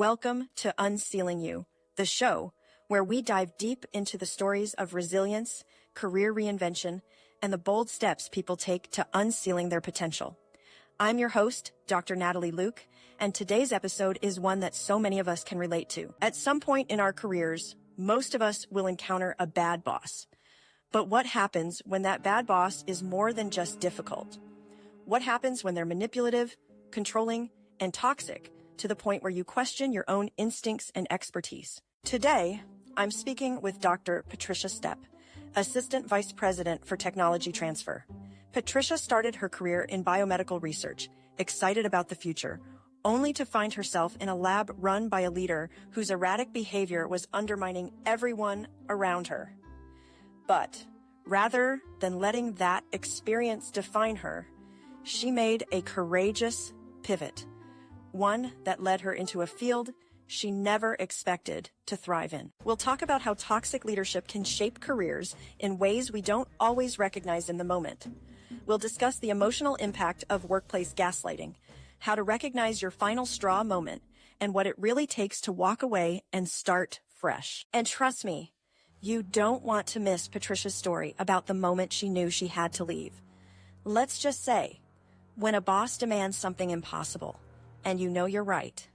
Welcome to Unsealing You, the show where we dive deep into the stories of resilience, career reinvention, and the bold steps people take to unsealing their potential. I'm your host, Dr. Natalie Luke, and today's episode is one that so many of us can relate to. At some point in our careers, most of us will encounter a bad boss. But what happens when that bad boss is more than just difficult? What happens when they're manipulative, controlling, and toxic to the point where you question your own instincts and expertise? Today, I'm speaking with Dr. Patricia Stepp, Assistant Vice President for Technology Transfer. Patricia started her career in biomedical research, excited about the future, only to find herself in a lab run by a leader whose erratic behavior was undermining everyone around her. But rather than letting that experience define her, she made a courageous pivot, one that led her into a field she never expected to thrive in. We'll talk about how toxic leadership can shape careers in ways we don't always recognize in the moment. We'll discuss the emotional impact of workplace gaslighting, how to recognize your final straw moment, and what it really takes to walk away and start fresh. And trust me, you don't want to miss Patricia's story about the moment she knew she had to leave. Let's just say, when a boss demands something impossible, and you know you're right,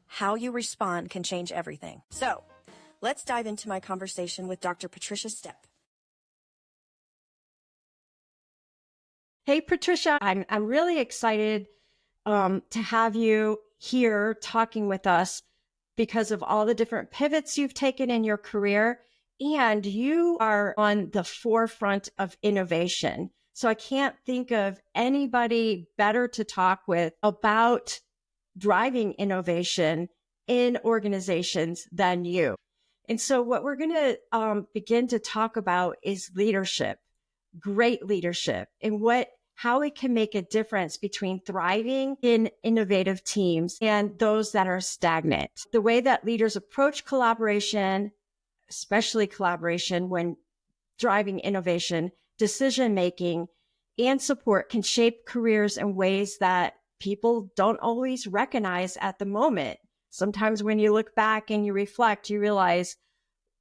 how you respond can change everything. So, let's dive into my conversation with Dr. Patricia Stepp. Hey, Patricia, I'm really excited to have you here talking with us because of all the different pivots you've taken in your career, and you are on the forefront of innovation. So I can't think of anybody better to talk with about driving innovation in organizations than you. And so what we're going to begin to talk about is leadership, great leadership, and how it can make a difference between thriving in innovative teams and those that are stagnant. The way that leaders approach collaboration, especially collaboration when driving innovation, decision-making, and support can shape careers in ways that people don't always recognize at the moment. Sometimes when you look back and you reflect, you realize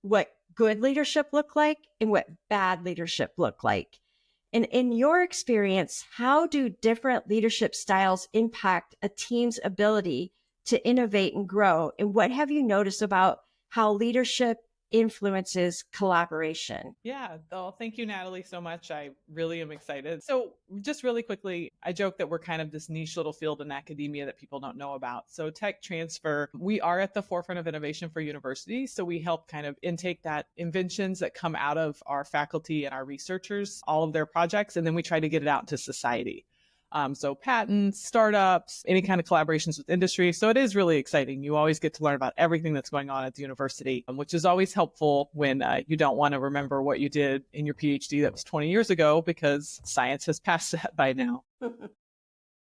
what good leadership looked like and what bad leadership looked like. And in your experience, how do different leadership styles impact a team's ability to innovate and grow? And what have you noticed about how leadership influences collaboration? Yeah, well, thank you, Natalie, so much. I really am excited. So just really quickly, I joke that we're kind of this niche little field in academia that people don't know about. So tech transfer, we are at the forefront of innovation for universities. So we help kind of intake that inventions that come out of our faculty and our researchers, all of their projects, and then we try to get it out to society. So patents, startups, any kind of collaborations with industry. So it is really exciting. You always get to learn about everything that's going on at the university, which is always helpful when you don't want to remember what you did in your PhD that was 20 years ago because science has passed that by now.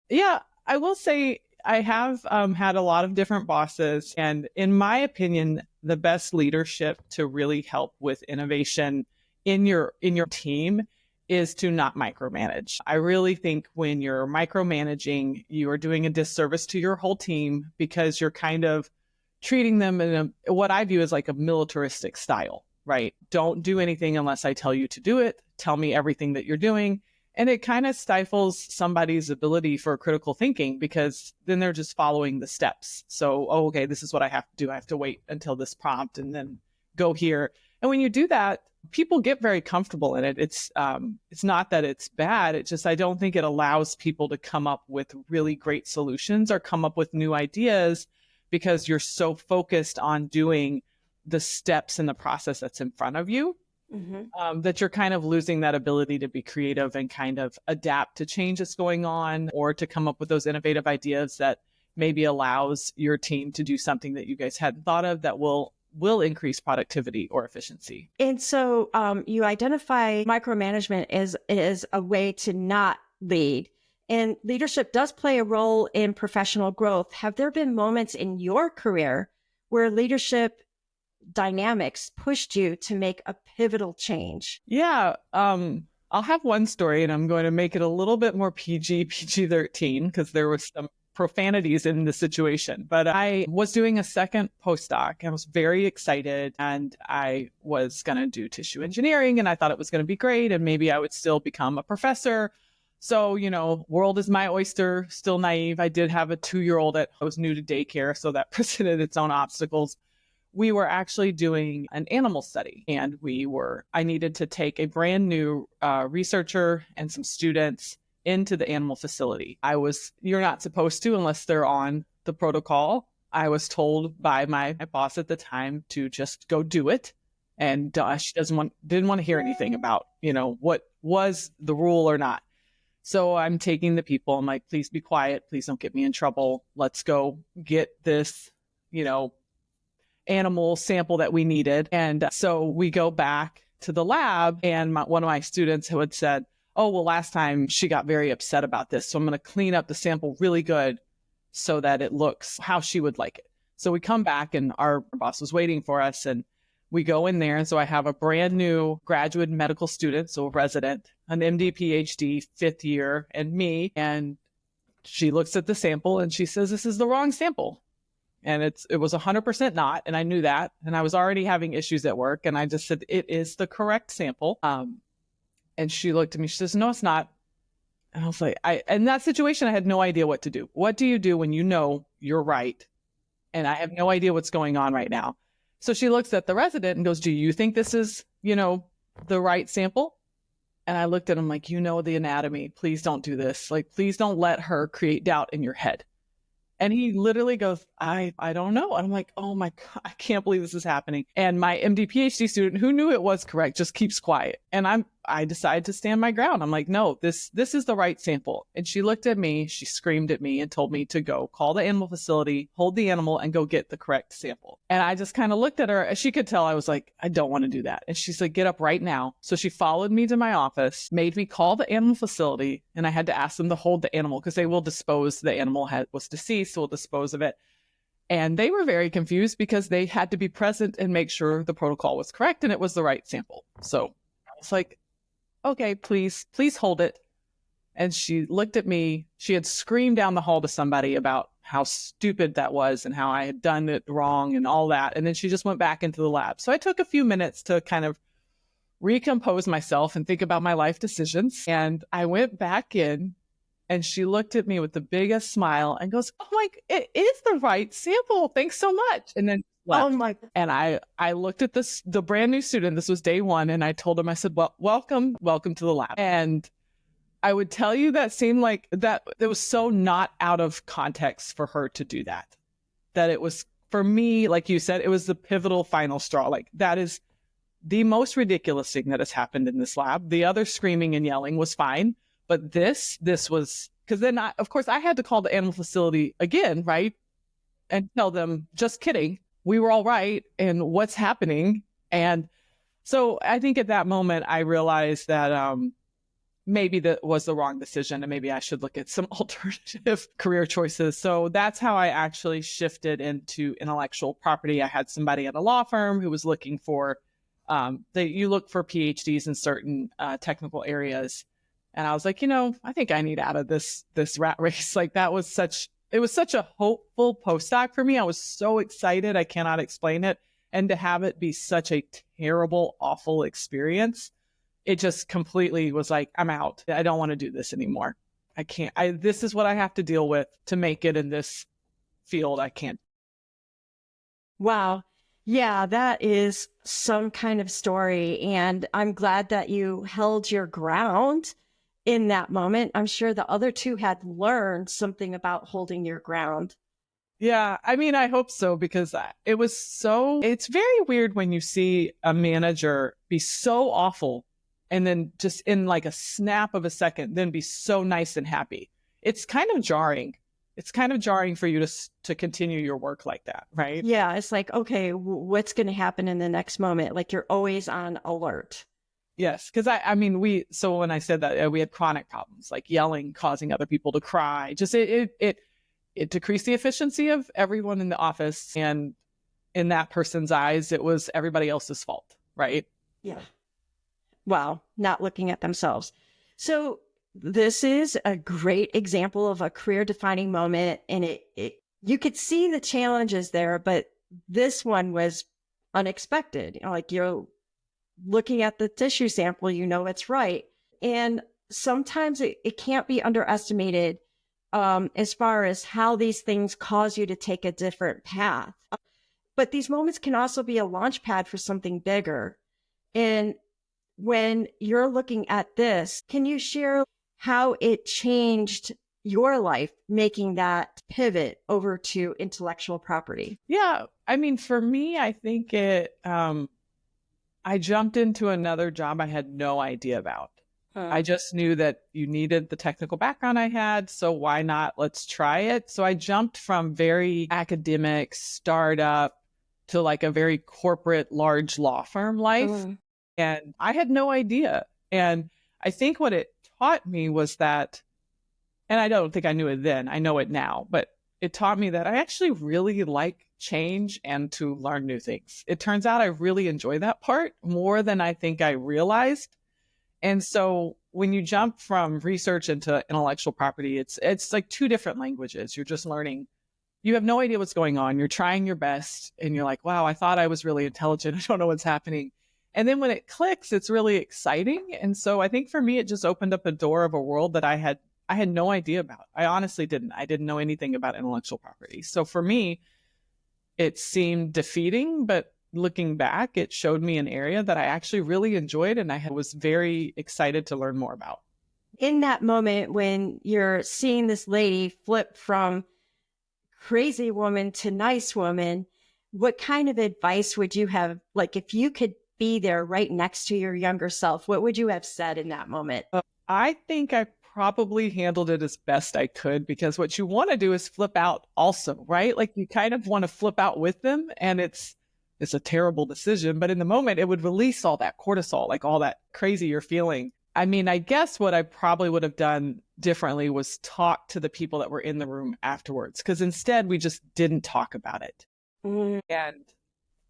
Yeah, I will say I have had a lot of different bosses. And in my opinion, the best leadership to really help with innovation in your team is to not micromanage. I really think when you're micromanaging, you are doing a disservice to your whole team because you're kind of treating them in what I view as like a militaristic style, right? Don't do anything unless I tell you to do it. Tell me everything that you're doing. And it kind of stifles somebody's ability for critical thinking because then they're just following the steps. So, okay, this is what I have to do. I have to wait until this prompt and then go here. And when you do that, people get very comfortable in it. It's not that it's bad. It's just I don't think it allows people to come up with really great solutions or come up with new ideas because you're so focused on doing the steps in the process that's in front of you that you're kind of losing that ability to be creative and kind of adapt to change that's going on or to come up with those innovative ideas that maybe allows your team to do something that you guys hadn't thought of that will increase productivity or efficiency. And so you identify micromanagement as a way to not lead. And leadership does play a role in professional growth. Have there been moments in your career where leadership dynamics pushed you to make a pivotal change? Yeah. I'll have one story and I'm going to make it a little bit more PG-13 because there was some profanities in the situation. But I was doing a second postdoc. I was very excited, and I was going to do tissue engineering, and I thought it was going to be great, and maybe I would still become a professor. So, world is my oyster, still naive. I did have a 2-year-old that was new to daycare, so that presented its own obstacles. We were actually doing an animal study, and I needed to take a brand new researcher and some students into the animal facility. You're not supposed to unless they're on the protocol. I was told by my boss at the time to just go do it. And she didn't want to hear anything about, what was the rule or not. So I'm taking the people. I'm like, please be quiet. Please don't get me in trouble. Let's go get this, animal sample that we needed. And so we go back to the lab, and one of my students who had said, oh, well, last time she got very upset about this. So I'm going to clean up the sample really good so that it looks how she would like it. So we come back, and our boss was waiting for us, and we go in there. And so I have a brand new graduate medical student, so a resident, an MD, PhD, 5th year, and me. And she looks at the sample and she says, this is the wrong sample. And it was 100% not. And I knew that. And I was already having issues at work. And I just said, it is the correct sample. And she looked at me, she says, no, it's not. And I was like, in that situation, I had no idea what to do. What do you do when you know you're right? And I have no idea what's going on right now. So she looks at the resident and goes, do you think this is, the right sample? And I looked at him like, the anatomy. Please don't do this. Like, please don't let her create doubt in your head. And he literally goes, I don't know. And I'm like, oh my God, I can't believe this is happening. And my MD PhD student, who knew it was correct, just keeps quiet. And I decided to stand my ground. I'm like, no, this is the right sample. And she looked at me, she screamed at me and told me to go call the animal facility, hold the animal, and go get the correct sample. And I just kind of looked at her. She could tell I was like, I don't want to do that. And she's like, get up right now. So she followed me to my office, made me call the animal facility, and I had to ask them to hold the animal because they will dispose. The animal was deceased, so we'll dispose of it. And they were very confused because they had to be present and make sure the protocol was correct and it was the right sample. So I was like, okay, please hold it. And she looked at me. She had screamed down the hall to somebody about how stupid that was and how I had done it wrong and all that. And then she just went back into the lab. So I took a few minutes to kind of recompose myself and think about my life decisions. And I went back in, and she looked at me with the biggest smile and goes, oh my, it is the right sample. Thanks so much. And then left. Oh my. And I looked at the brand new student. This was day one. And I told him, I said, well, welcome to the lab. And I would tell you that seemed like that it was so not out of context for her to do that. That it was, for me, like you said, it was the pivotal final straw. Like, that is the most ridiculous thing that has happened in this lab. The other screaming and yelling was fine. But this was, because then of course I had to call the animal facility again, right? And tell them, just kidding. We were all right. And what's happening? And so I think at that moment, I realized that maybe that was the wrong decision and maybe I should look at some alternative career choices. So that's how I actually shifted into intellectual property. I had somebody at a law firm who was looking for, you look for PhDs in certain technical areas. And I was like, I think I need out of this rat race. Like, it was such a hopeful postdoc for me. I was so excited. I cannot explain it. And to have it be such a terrible, awful experience, it just completely was like, I'm out. I don't want to do this anymore. I can't. This is what I have to deal with to make it in this field. I can't. Wow. Yeah, that is some kind of story. And I'm glad that you held your ground in that moment. I'm sure the other two had learned something about holding your ground. Yeah, I mean, I hope so, because it's very weird when you see a manager be so awful and then just in like a snap of a second, then be so nice and happy. It's kind of jarring. It's kind of jarring for you to continue your work like that, right? Yeah, it's like, okay, what's going to happen in the next moment? Like, you're always on alert. Yes, because so when I said that, we had chronic problems like yelling, causing other people to cry. Just it decreased the efficiency of everyone in the office, and in that person's eyes, it was everybody else's fault, right? Yeah. Wow, not looking at themselves. So This is a great example of a career defining moment. And you could see the challenges there, but this one was unexpected. Like you're looking at the tissue sample, it's right. And sometimes it can't be underestimated as far as how these things cause you to take a different path. But these moments can also be a launch pad for something bigger. And when you're looking at this, can you share how it changed your life, making that pivot over to intellectual property? Yeah. I mean, for me, I think I jumped into another job I had no idea about. I just knew that you needed the technical background I had. So why not? Let's try it. So I jumped from very academic startup to like a very corporate, large law firm life. And I had no idea. And I think what it taught me was that, and I don't think I knew it then, I know it now, but it taught me that I actually really like change and to learn new things. It turns out I really enjoy that part more than I think I realized. And so when you jump from research into intellectual property, it's like two different languages. You're just learning. You have no idea what's going on. You're trying your best and you're like, wow, I thought I was really intelligent. I don't know what's happening. And then when it clicks, it's really exciting. And so I think for me, it just opened up a door of a world that I had no idea about. I honestly didn't. I didn't know anything about intellectual property. So for me, it seemed defeating, but looking back, it showed me an area that I actually really enjoyed and I was very excited to learn more about. In that moment when you're seeing this lady flip from crazy woman to nice woman, what kind of advice would you have? Like if you could be there right next to your younger self, what would you have said in that moment? I think I probably handled it as best I could, because what you want to do is flip out also, right? Like you kind of want to flip out with them, and it's a terrible decision, but in the moment it would release all that cortisol, like all that crazy you're feeling. I mean, I guess what I probably would have done differently was talk to the people that were in the room afterwards, because instead we just didn't talk about it. And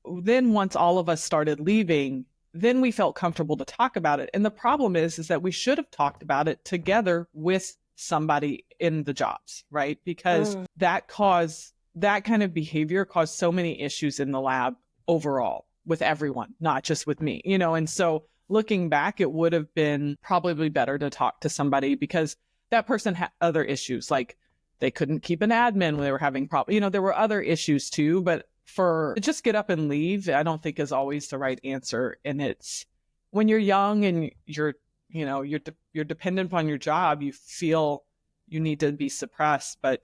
then once all of us started leaving, then we felt comfortable to talk about it. And the problem is that we should have talked about it together with somebody in the jobs, right? Because that kind of behavior caused so many issues in the lab overall with everyone, not just with me, and so looking back, it would have been probably better to talk to somebody, because that person had other issues. Like they couldn't keep an admin when they were having problems. There were other issues too, but for just get up and leave, I don't think is always the right answer. And it's when you're young and you're dependent upon your job, you feel you need to be suppressed, but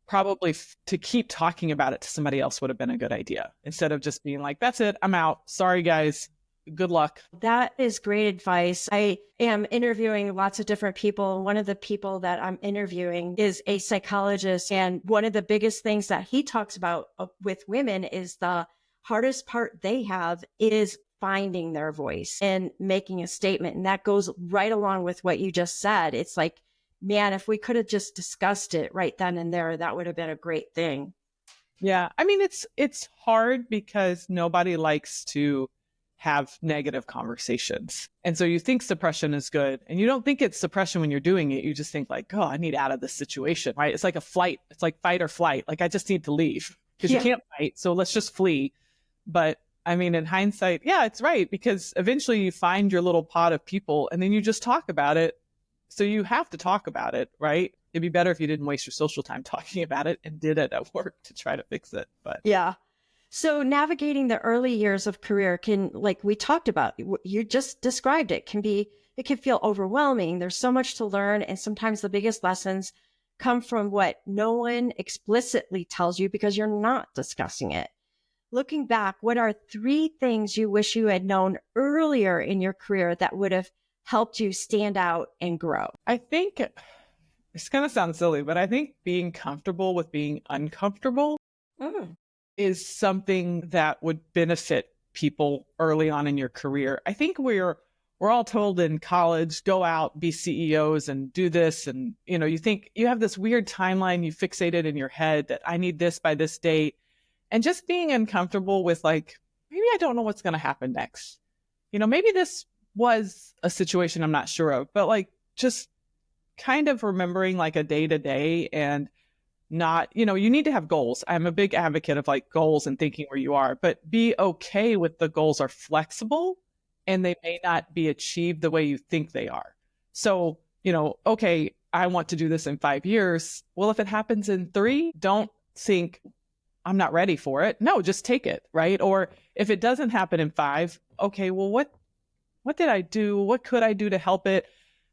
probably to keep talking about it to somebody else would have been a good idea, instead of just being like, that's it, I'm out. Sorry, guys. Good luck. That is great advice. I am interviewing lots of different people. One of the people that I'm interviewing is a psychologist. And one of the biggest things that he talks about with women is the hardest part they have is finding their voice and making a statement. And that goes right along with what you just said. It's like, man, if we could have just discussed it right then and there, that would have been a great thing. Yeah. I mean, it's hard because nobody likes to have negative conversations. And so you think suppression is good, and you don't think it's suppression when you're doing it. You just think like, oh, I need out of this situation, right? It's like a flight. It's like fight or flight. Like I just need to leave because you can't fight. So let's just flee. But I mean, in hindsight, yeah, it's right, because eventually you find your little pod of people and then you just talk about it. So you have to talk about it, right? It'd be better if you didn't waste your social time talking about it and did it at work to try to fix it. But yeah. So navigating the early years of career can, like we talked about, you just described it, it can feel overwhelming. There's so much to learn. And sometimes the biggest lessons come from what no one explicitly tells you because you're not discussing it. Looking back, what are 3 things you wish you had known earlier in your career that would have helped you stand out and grow? I think it's going to sound silly, but I think being comfortable with being uncomfortable is something that would benefit people early on in your career. I think we're all told in college, go out, be CEOs and do this. And, you think you have this weird timeline you fixated in your head that I need this by this date. And just being uncomfortable with like, maybe I don't know what's going to happen next. Maybe this was a situation I'm not sure of, but like just kind of remembering like a day to day and not, you need to have goals. I'm a big advocate of like goals and thinking where you are, but be okay with the goals are flexible and they may not be achieved the way you think they are. So, okay, I want to do this in 5 years. Well, if it happens in 3, don't think I'm not ready for it. No, just take it, right? Or if it doesn't happen in 5, okay, well, what did I do? What could I do to help it?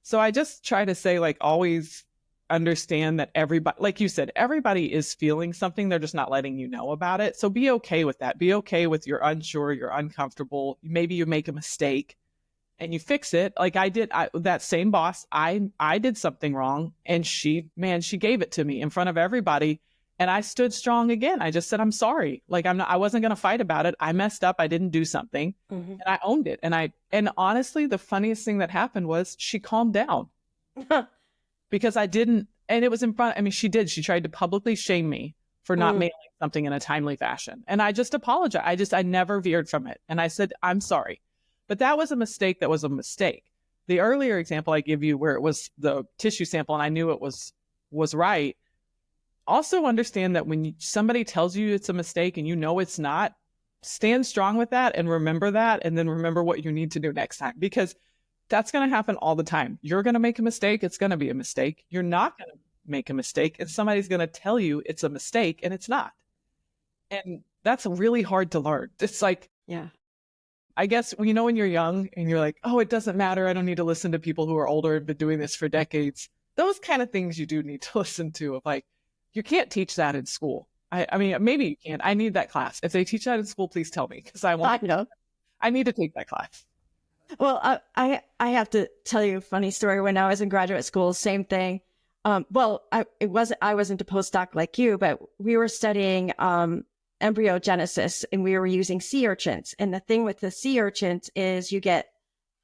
So I just try to say, like, always understand that everybody, like you said, everybody is feeling something. They're just not letting you know about it. So be okay with that. Be okay with you're unsure, you're uncomfortable. Maybe you make a mistake and you fix it. Like I did, that same boss, I did something wrong and she gave it to me in front of everybody. And I stood strong again. I just said, I'm sorry. Like I wasn't going to fight about it. I messed up. I didn't do something and I owned it. And honestly, the funniest thing that happened was she calmed down because I didn't, and it was in front. I mean, she tried to publicly shame me for not mailing something in a timely fashion. And I just apologized. I never veered from it. And I said, I'm sorry. But that was a mistake. That was a mistake. The earlier example I give you where it was the tissue sample and I knew it was right. Also understand that when somebody tells you it's a mistake and it's not, stand strong with that and remember that. And then remember what you need to do next time, because that's going to happen all the time. You're going to make a mistake. It's going to be a mistake. You're not going to make a mistake. And somebody's going to tell you it's a mistake and it's not. And that's really hard to learn. It's like, yeah. I guess, when you're young and you're like, oh, it doesn't matter. I don't need to listen to people who are older and been doing this for decades. Those kind of things you do need to listen to, of like, you can't teach that in school. I mean, maybe you can. I need that class. If they teach that in school, please tell me, because I know. I need to take that class. Well, I have to tell you a funny story. When I was in graduate school, same thing. I wasn't a postdoc like you, but we were studying embryogenesis and we were using sea urchins. And the thing with the sea urchins is you get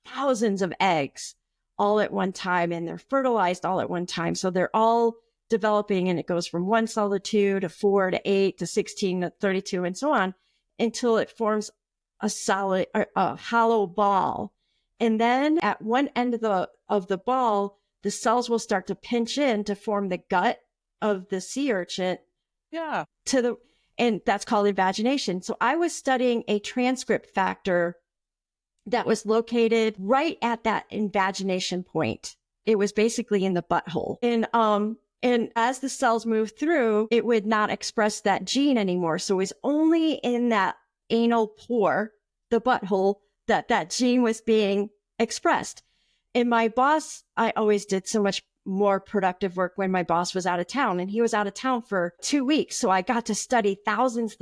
thousands of eggs all at one time and they're fertilized all at one time. So they're all developing and it goes from 1 cell to 2 to 4 to 8 to 16 to 32 and so on until it forms a hollow ball. And then at one end of the ball, the cells will start to pinch in to form the gut of the sea urchin. Yeah. And that's called invagination. So I was studying a transcript factor that was located right at that invagination point. It was basically in the butthole. And as the cells moved through, it would not express that gene anymore. So it was only in that anal pore, the butthole, that gene was being expressed. And my boss, I always did so much more productive work when my boss was out of town, and he was out of town for 2 weeks. So I got to study thousands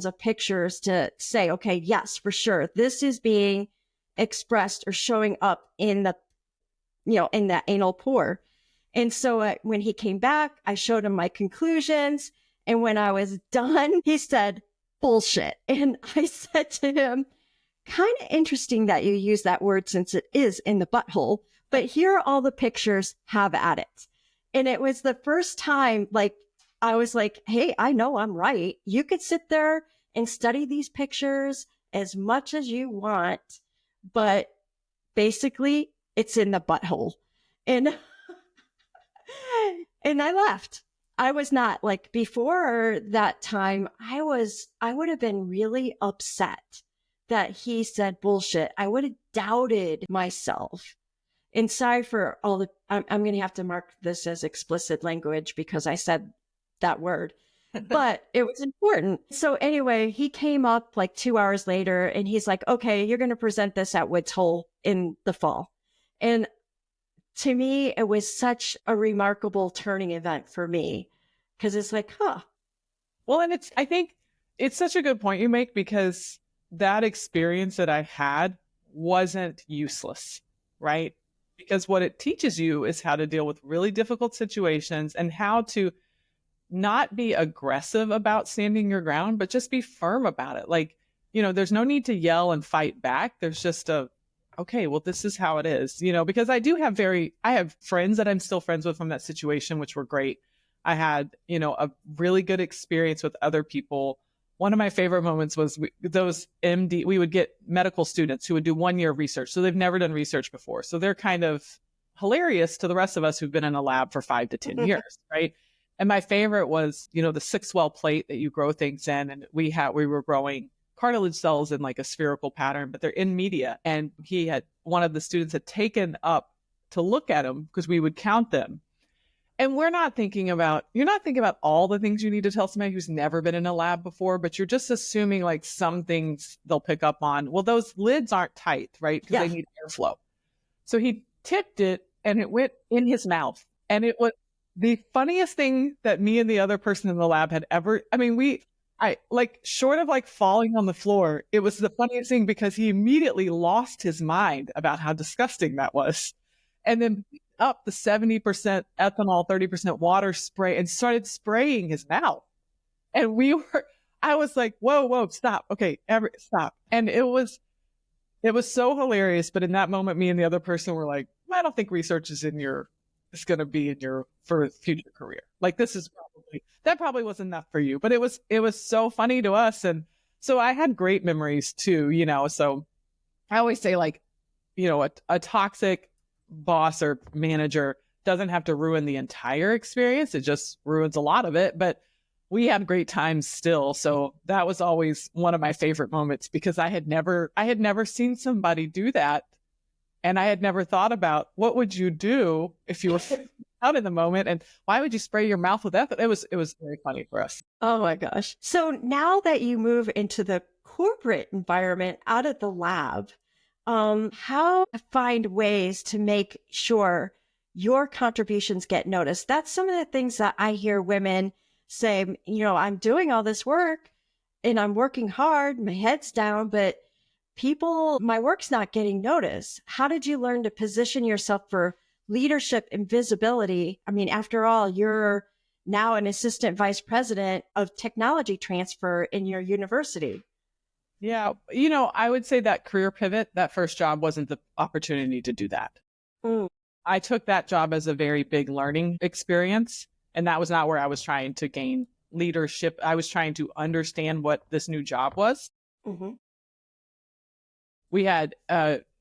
of pictures to say, okay, yes, for sure, this is being expressed or showing up in in that anal pore. And so when he came back, I showed him my conclusions. And when I was done, he said, bullshit. And I said to him, kind of interesting that you use that word since it is in the butthole, but here are all the pictures, have at it. And it was the first time, like, I was like, hey, I know I'm right. You could sit there and study these pictures as much as you want, but basically it's in the butthole. And I left. I was not, like, before that time, I would have been really upset that he said bullshit. I would have doubted myself. And sorry for all I'm going to have to mark this as explicit language because I said that word, but it was important. So anyway, he came up like 2 hours later and he's like, okay, you're going to present this at Woods Hole in the fall. And to me, it was such a remarkable turning event for me because it's like, huh. Well, and I think it's such a good point you make, because that experience that I had wasn't useless, right? Because what it teaches you is how to deal with really difficult situations and how to not be aggressive about standing your ground, but just be firm about it. Like, there's no need to yell and fight back. There's just okay, well, this is how it is, because I have friends that I'm still friends with from that situation, which were great. I had, a really good experience with other people. One of my favorite moments was we would get medical students who would do 1 year of research. So they've never done research before. So they're kind of hilarious to the rest of us who've been in a lab for 5 to 10 years, right? And my favorite was, the 6-well plate that you grow things in. And we were growing cartilage cells in like a spherical pattern, but they're in media. And one of the students had taken up to look at them because we would count them. And you're not thinking about all the things you need to tell somebody who's never been in a lab before, but you're just assuming like some things they'll pick up on. Well, those lids aren't tight, right? Because they need airflow. So he tipped it and it went in his mouth. And it was the funniest thing that me and the other person in the lab had ever, short of like falling on the floor, it was the funniest thing because he immediately lost his mind about how disgusting that was. And then up the 70% ethanol, 30% water spray and started spraying his mouth. And I was like, whoa, stop. Okay, stop. And it was so hilarious. But in that moment, me and the other person were like, I don't think research is going to be in your for a future career. Like that probably wasn't enough for you, but it was so funny to us. And so I had great memories too, so I always say like, a toxic boss or manager doesn't have to ruin the entire experience. It just ruins a lot of it, but we had great times still. So that was always one of my favorite moments because I had never seen somebody do that. And I had never thought about what would you do if you were out in the moment and why would you spray your mouth with ethanol? It was very funny for us. Oh my gosh. So now that you move into the corporate environment out of the lab, how to find ways to make sure your contributions get noticed? That's some of the things that I hear women say, I'm doing all this work and I'm working hard, my head's down, but my work's not getting noticed. How did you learn to position yourself for leadership and visibility? I mean, after all, you're now an assistant vice president of technology transfer in your university. Yeah. I would say that career pivot, that first job wasn't the opportunity to do that. I took that job as a very big learning experience. And that was not where I was trying to gain leadership. I was trying to understand what this new job was. Mm-hmm. We had,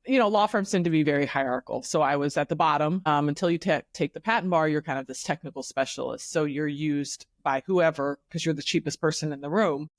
law firms tend to be very hierarchical. So I was at the bottom until you take the patent bar, you're kind of this technical specialist. So you're used by whoever because you're the cheapest person in the room.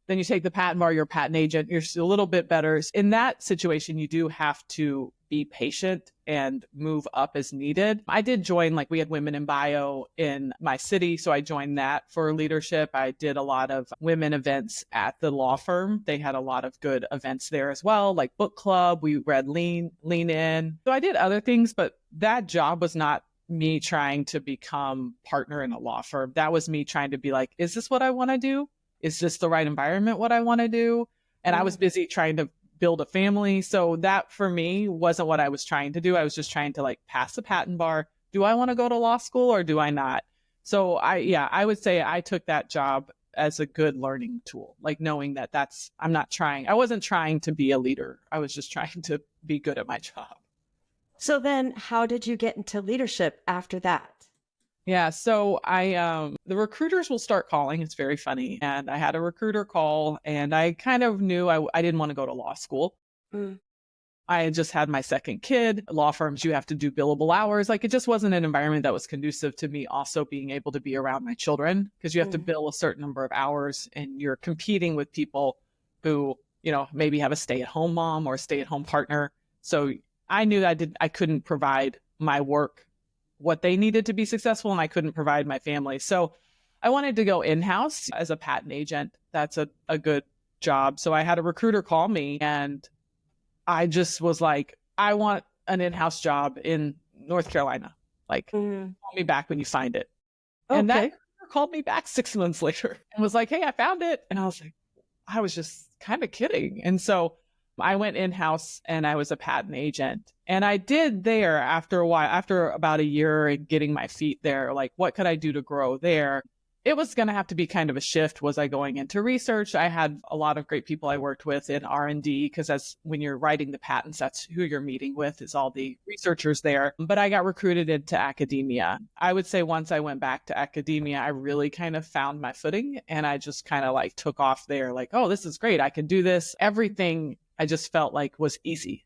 Then you take the patent bar, you're a patent agent, you're a little bit better. In that situation, you do have to be patient and move up as needed. I did join, we had women in bio in my city. So I joined that for leadership. I did a lot of women events at the law firm. They had a lot of good events there as well, like book club. We read Lean In. So I did other things, but that job was not me trying to become partner in a law firm. That was me trying to be like, is this what I want to do? Is this the right environment, what I want to do? And I was busy trying to build a family. So that for me wasn't what I was trying to do. I was just trying to pass the patent bar. Do I want to go to law school or do I not? So I would say I took that job as a good learning tool, knowing that I wasn't trying to be a leader. I was just trying to be good at my job. So then how did you get into leadership after that? Yeah. So the recruiters will start calling. It's very funny. And I had a recruiter call and I kind of knew I didn't want to go to law school. I had just had my second kid. Law firms, you have to do billable hours. It just wasn't an environment that was conducive to me also being able to be around my children because you have to bill a certain number of hours and you're competing with people who, maybe have a stay-at-home mom or a stay-at-home partner. So I knew I couldn't provide my work what they needed to be successful, and I couldn't provide my family. So I wanted to go in-house as a patent agent. That's a good job. So I had a recruiter call me and I just was like, I want an in-house job in North Carolina. Call me back when you find it. Okay. And that recruiter called me back 6 months later and was like, hey, I found it. And I was just kind of kidding. And so I went in-house and I was a patent agent. And I did there after a while, after about a year and getting my feet there, what could I do to grow there? It was going to have to be kind of a shift. Was I going into research? I had a lot of great people I worked with in R&D because when you're writing the patents, that's who you're meeting with is all the researchers there. But I got recruited into academia. I would say once I went back to academia, I really kind of found my footing and I just kind of took off there oh, this is great. I can do this. Everything I just felt was easy.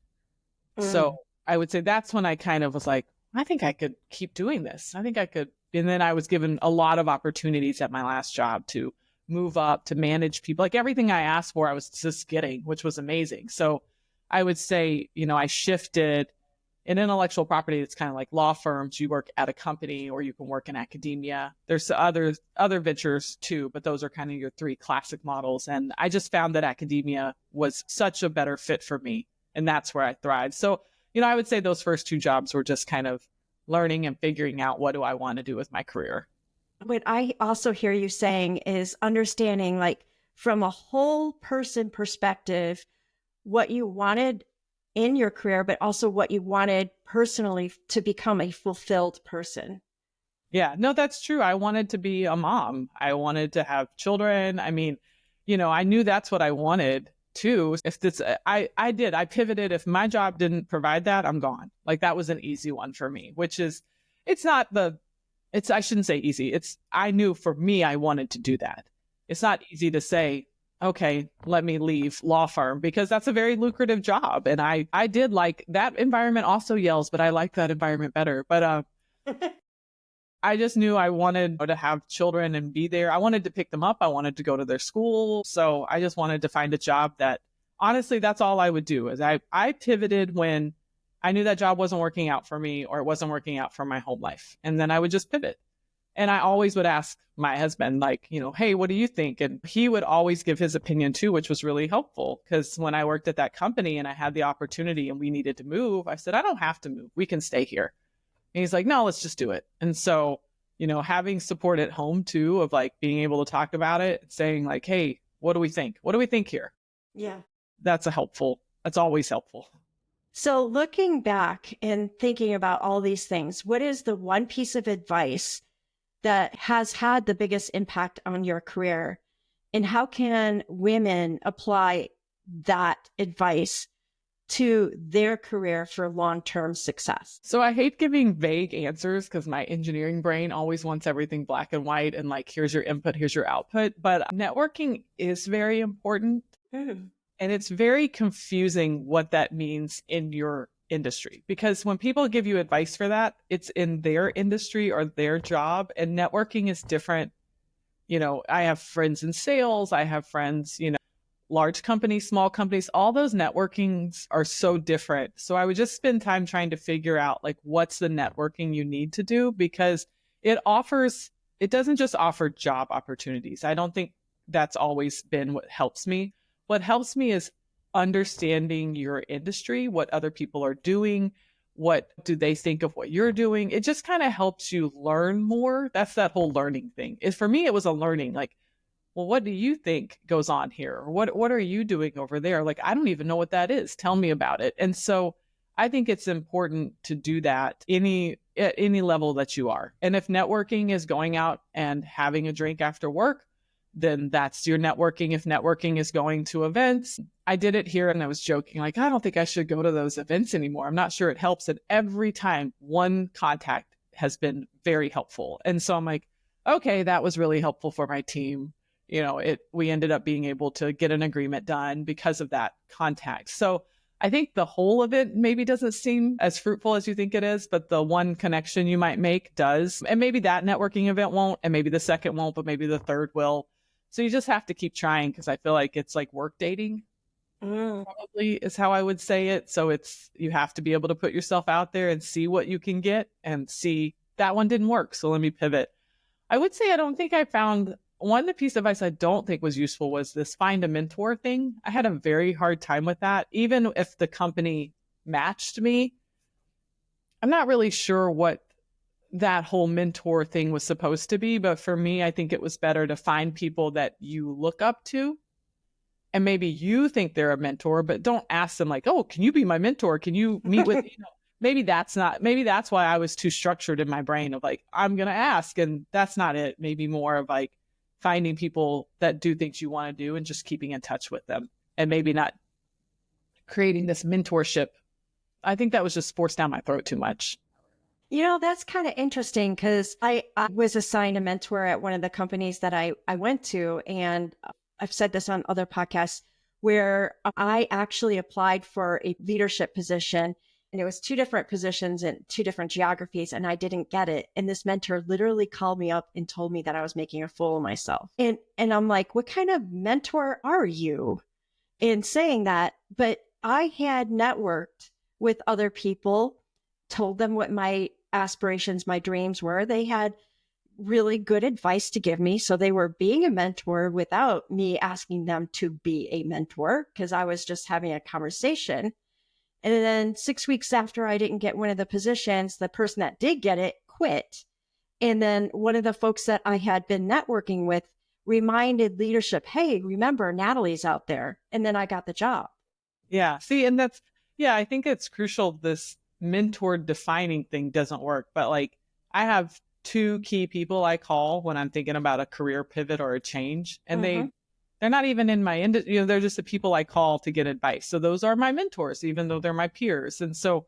So I would say that's when I kind of was like, I think I could keep doing this. I think I could. And then I was given a lot of opportunities at my last job to move up, to manage people. Like everything I asked for, I was just getting, which was amazing. So I would say, I shifted in intellectual property. It's kind of like law firms. You work at a company or you can work in academia. There's other ventures too, but those are kind of your three classic models. And I just found that academia was such a better fit for me. And that's where I thrive. So, I would say those first two jobs were just kind of learning and figuring out what do I want to do with my career. What I also hear you saying is understanding, like, from a whole person perspective, what you wanted in your career, but also what you wanted personally to become a fulfilled person. Yeah, no, that's true. I wanted to be a mom. I wanted to have children. I mean, I knew that's what I wanted too. If this, I pivoted. If my job didn't provide that, I'm gone. Like that was an easy one for me, which is, I shouldn't say easy. I knew for me, I wanted to do that. It's not easy to say, okay, let me leave law firm because that's a very lucrative job. And I did like that environment also yells, but I like that environment better. But, I just knew I wanted to have children and be there. I wanted to pick them up. I wanted to go to their school. So I just wanted to find a job that, honestly, that's all I would do. Is I pivoted when I knew that job wasn't working out for me or it wasn't working out for my home life. And then I would just pivot. And I always would ask my husband, like, hey, what do you think? And he would always give his opinion too, which was really helpful. Because when I worked at that company and I had the opportunity and we needed to move, I said, I don't have to move. We can stay here. And he's like, no, let's just do it. And so, having support at home too, of like being able to talk about it, saying like, hey, what do we think? What do we think here? Yeah. That's always helpful. So looking back and thinking about all these things, what is the one piece of advice that has had the biggest impact on your career? And how can women apply that advice to their career for long-term success? So I hate giving vague answers because my engineering brain always wants everything black and white and like, here's your input, here's your output. But networking is very important. And it's very confusing what that means in your industry, because when people give you advice for that, it's in their industry or their job, and networking is different. I have friends in sales. I have friends, large companies, small companies, all those networkings are so different. So I would just spend time trying to figure out like, what's the networking you need to do, because it doesn't just offer job opportunities. I don't think that's always been what helps me. What helps me is understanding your industry, what other people are doing, what do they think of what you're doing. It just kind of helps you learn more. That's that whole learning thing. For me, it was a learning, like, well, what do you think goes on here? Or what are you doing over there? Like, I don't even know what that is. Tell me about it. And so I think it's important to do that at any level that you are. And if networking is going out and having a drink after work, then that's your networking. If networking is going to events, I did it here and I was joking, like, I don't think I should go to those events anymore. I'm not sure it helps. And every time one contact has been very helpful. And so I'm like, okay, that was really helpful for my team. We ended up being able to get an agreement done because of that contact. So I think the whole of it maybe doesn't seem as fruitful as you think it is, but the one connection you might make does. And maybe that networking event won't, and maybe the second won't, but maybe the third will. So you just have to keep trying, because I feel like it's like work dating, probably is how I would say it. So you have to be able to put yourself out there and see what you can get and see that one didn't work. So let me pivot. I would say I don't think I found one piece of advice I don't think was useful was this find a mentor thing. I had a very hard time with that. Even if the company matched me, I'm not really sure what that whole mentor thing was supposed to be. But for me, I think it was better to find people that you look up to. And maybe you think they're a mentor, but don't ask them like, oh, can you be my mentor? Can you meet with, maybe that's why I was too structured in my brain of like, I'm going to ask. And that's not it. Maybe more of like, finding people that do things you want to do and just keeping in touch with them, and maybe not creating this mentorship. I think that was just forced down my throat too much. That's kind of interesting, because I was assigned a mentor at one of the companies that I went to. And I've said this on other podcasts, where I actually applied for a leadership position. and it was 2 different positions and 2 different geographies, and I didn't get it. And this mentor literally called me up and told me that I was making a fool of myself. And I'm like, what kind of mentor are you in saying that? But I had networked with other people, told them what my aspirations, my dreams were. They had really good advice to give me. So they were being a mentor without me asking them to be a mentor, because I was just having a conversation. And then 6 weeks after I didn't get one of the positions, the person that did get it quit. And then one of the folks that I had been networking with reminded leadership, hey, remember, Natalie's out there. And then I got the job. Yeah. See, and that's, yeah, I think it's crucial. This mentor defining thing doesn't work. But like, I have 2 key people I call when I'm thinking about a career pivot or a change. And they're not even in my industry, they're just the people I call to get advice. So those are my mentors, even though they're my peers. And so,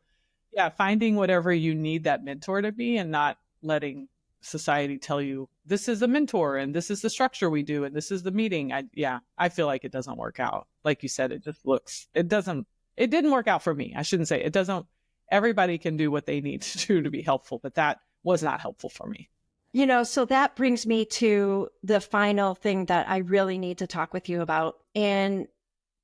yeah, finding whatever you need that mentor to be, and not letting society tell you this is a mentor and this is the structure we do and this is the meeting. I feel like it doesn't work out. Like you said, it didn't work out for me. I shouldn't say it doesn't. Everybody can do what they need to do to be helpful, but that was not helpful for me. So that brings me to the final thing that I really need to talk with you about. And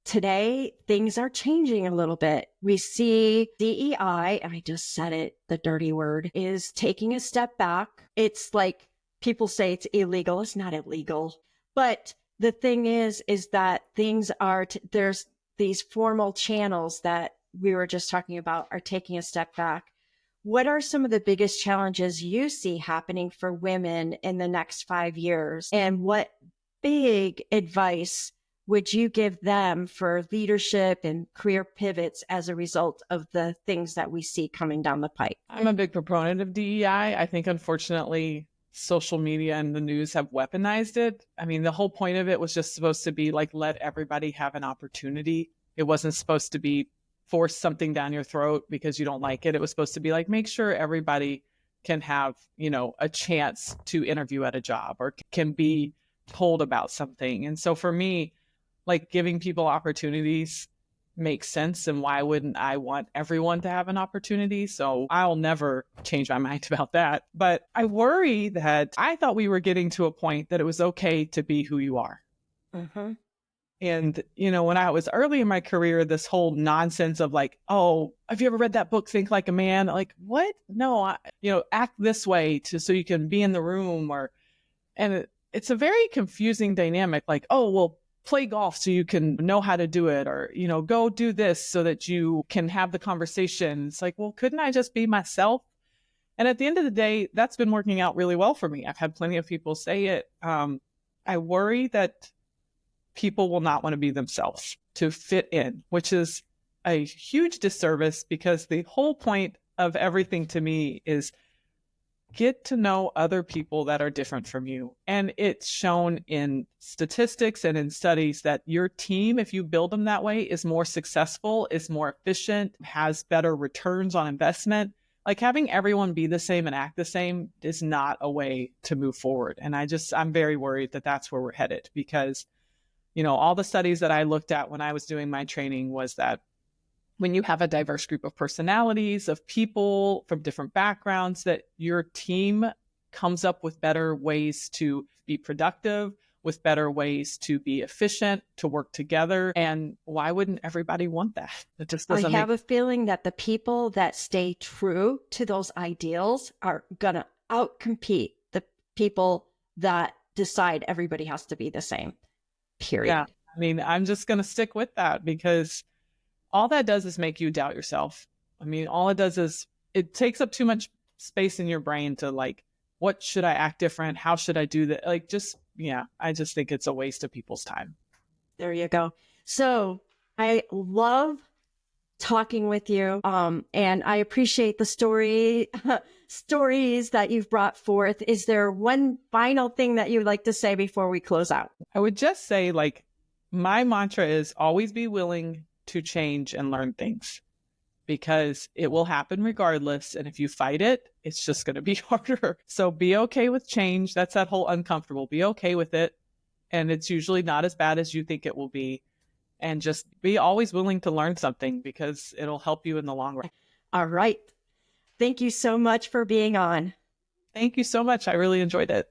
today, things are changing a little bit. We see DEI, and I just said it, the dirty word, is taking a step back. It's like people say it's illegal. It's not illegal. But the thing is that things are, there's these formal channels that we were just talking about are taking a step back. What are some of the biggest challenges you see happening for women in the next 5 years? And what big advice would you give them for leadership and career pivots as a result of the things that we see coming down the pipe? I'm a big proponent of DEI. I think, unfortunately, social media and the news have weaponized it. I mean, the whole point of it was just supposed to be like, let everybody have an opportunity. It wasn't supposed to be force something down your throat because you don't like it. It was supposed to be like, make sure everybody can have, a chance to interview at a job or can be told about something. And so for me, like, giving people opportunities makes sense. And why wouldn't I want everyone to have an opportunity? So I'll never change my mind about that. But I worry that I thought we were getting to a point that it was okay to be who you are. Mm-hmm. And, when I was early in my career, this whole nonsense of like, oh, have you ever read that book, Think Like a Man? Like, what? No, act this way so you can be in the room. And it's a very confusing dynamic. Like, oh, well, play golf so you can know how to do it, or, go do this so that you can have the conversation. It's like, well, couldn't I just be myself? And at the end of the day, that's been working out really well for me. I've had plenty of people say it. I worry that people will not want to be themselves to fit in, which is a huge disservice, because the whole point of everything to me is get to know other people that are different from you. And it's shown in statistics and in studies that your team, if you build them that way, is more successful, is more efficient, has better returns on investment. Like, having everyone be the same and act the same is not a way to move forward. And I'm very worried that that's where we're headed, because all the studies that I looked at when I was doing my training was that when you have a diverse group of personalities, of people from different backgrounds, that your team comes up with better ways to be productive, with better ways to be efficient, to work together. And why wouldn't everybody want that? It just doesn't. I have a feeling that the people that stay true to those ideals are going to outcompete the people that decide everybody has to be the same. Period. Yeah. I mean, I'm just going to stick with that, because all that does is make you doubt yourself. I mean, all it does is it takes up too much space in your brain to like, what should I act different? How should I do that? Like, I just think it's a waste of people's time. There you go. So I love talking with you. And I appreciate the stories that you've brought forth. Is there one final thing that you would like to say before we close out? I would just say, like, my mantra is always be willing to change and learn things, because it will happen regardless. And if you fight it, it's just going to be harder. So be okay with change. That's that whole uncomfortable. Be okay with it. And it's usually not as bad as you think it will be. And just be always willing to learn something, because it'll help you in the long run. All right. Thank you so much for being on. Thank you so much. I really enjoyed it.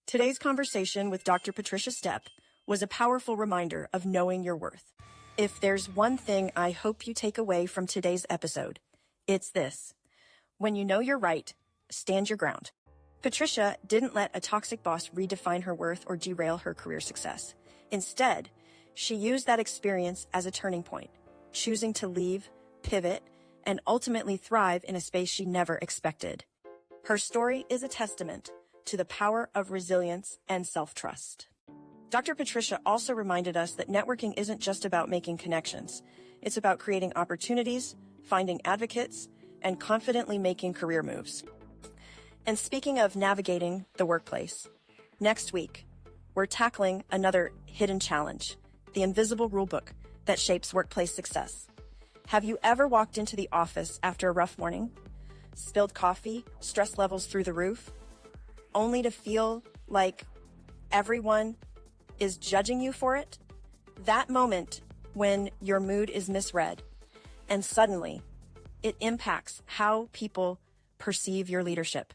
Today's conversation with Dr. Patricia Stepp was a powerful reminder of knowing your worth. If there's one thing I hope you take away from today's episode, it's this. When you know you're right, stand your ground. Patricia didn't let a toxic boss redefine her worth or derail her career success. Instead, she used that experience as a turning point, choosing to leave, pivot, and ultimately thrive in a space she never expected. Her story is a testament to the power of resilience and self-trust. Dr. Patricia also reminded us that networking isn't just about making connections. It's about creating opportunities, finding advocates, and confidently making career moves. And speaking of navigating the workplace, next week, we're tackling another hidden challenge, the invisible rulebook that shapes workplace success. Have you ever walked into the office after a rough morning, spilled coffee, stress levels through the roof, only to feel like everyone is judging you for it? That moment when your mood is misread, and suddenly it impacts how people perceive your leadership.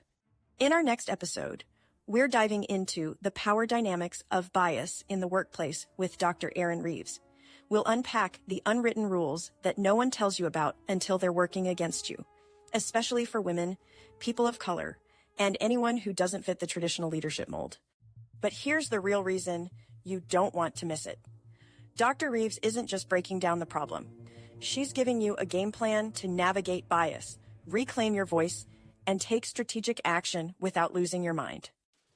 In our next episode, we're diving into the power dynamics of bias in the workplace with Dr. Erin Reeves. We'll unpack the unwritten rules that no one tells you about until they're working against you, especially for women, people of color, and anyone who doesn't fit the traditional leadership mold. But here's the real reason you don't want to miss it. Dr. Reeves isn't just breaking down the problem. She's giving you a game plan to navigate bias, reclaim your voice, and take strategic action without losing your mind.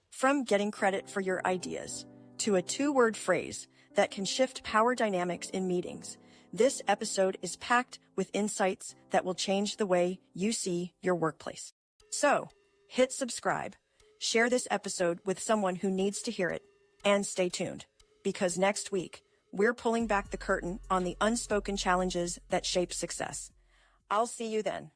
From getting credit for your ideas to a 2-word phrase that can shift power dynamics in meetings, this episode is packed with insights that will change the way you see your workplace. So, hit subscribe, share this episode with someone who needs to hear it, and stay tuned, because next week, we're pulling back the curtain on the unspoken challenges that shape success. I'll see you then.